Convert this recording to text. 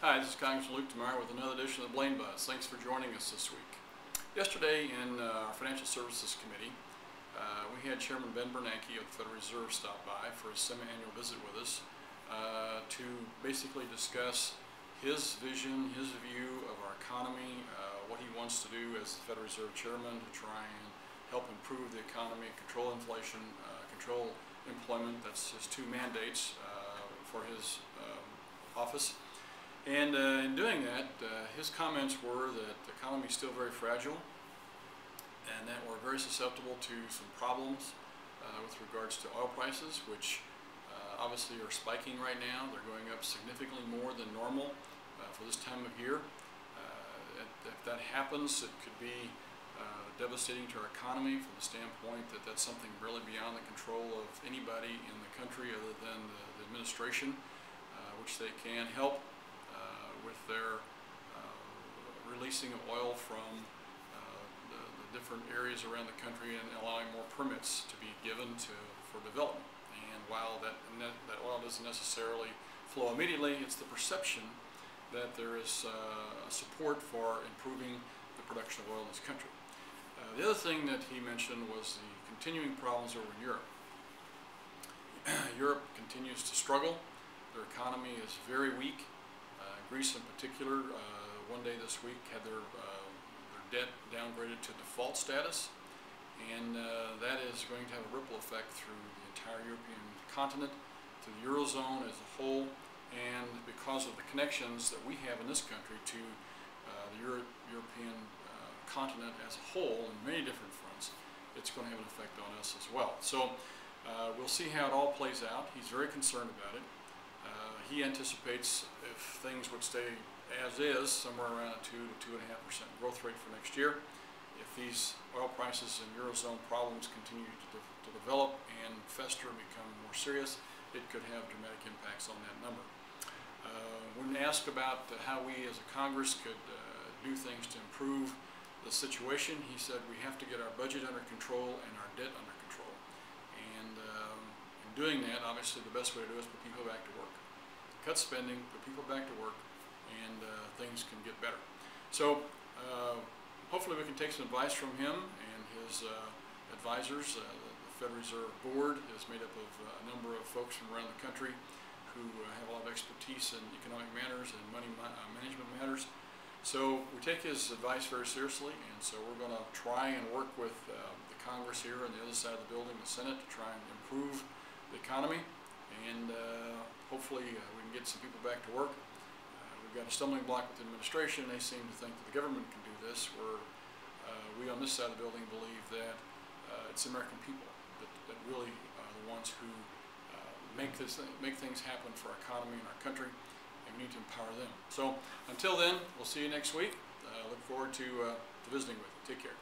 Hi, this is Congressman Luke tomorrow with another edition of the Blaine Buzz. Thanks for joining us this week. Yesterday in our Financial Services Committee, we had Chairman Bernanke of the Federal Reserve stop by for a semi-annual visit with us to basically discuss his vision, his view of our economy, what he wants to do as the Federal Reserve Chairman to try and help improve the economy, control inflation, control employment. That's his two mandates for his office. And in doing that, his comments were that the economy is still very fragile and that we're very susceptible to some problems with regards to oil prices, which obviously are spiking right now. They're going up significantly more than normal for this time of year. If that happens, it could be devastating to our economy from the standpoint that that's something really beyond the control of anybody in the country other than the administration, which they can help with their releasing of oil from the different areas around the country and allowing more permits to be given for development. And while that oil doesn't necessarily flow immediately, it's the perception that there is support for improving the production of oil in this country. The other thing that he mentioned was the continuing problems over in Europe. Europe continues to struggle. Their economy is very weak. Greece in particular, one day this week had their debt downgraded to default status, and that is going to have a ripple effect through the entire European continent, to the Eurozone as a whole, and because of the connections that we have in this country to the European continent as a whole in many different fronts, it's going to have an effect on us as well. So we'll see how it all plays out. He's very concerned about it. He anticipates if things would stay as is, somewhere around a 2 to 2.5% growth rate for next year. If these oil prices and Eurozone problems continue to develop and fester and become more serious, it could have dramatic impacts on that number. When asked about how we as a Congress could do things to improve the situation, he said we have to get our budget under control and our debt under control. And in doing that, obviously the best way to do it is put people back to work. Cut spending, put people back to work, and things can get better. So hopefully we can take some advice from him and his advisors. The Federal Reserve Board is made up of a number of folks from around the country who have a lot of expertise in economic matters and money management matters. So we take his advice very seriously, and so we're going to try and work with the Congress here on the other side of the building, the Senate, to try and improve the economy, and hopefully we can get some people back to work. We've got a stumbling block with the administration. They seem to think that the government can do this, where we on this side of the building believe that it's the American people that really are the ones who make things happen for our economy and our country, and we need to empower them. So until then, we'll see you next week. Look forward to visiting with you. Take care.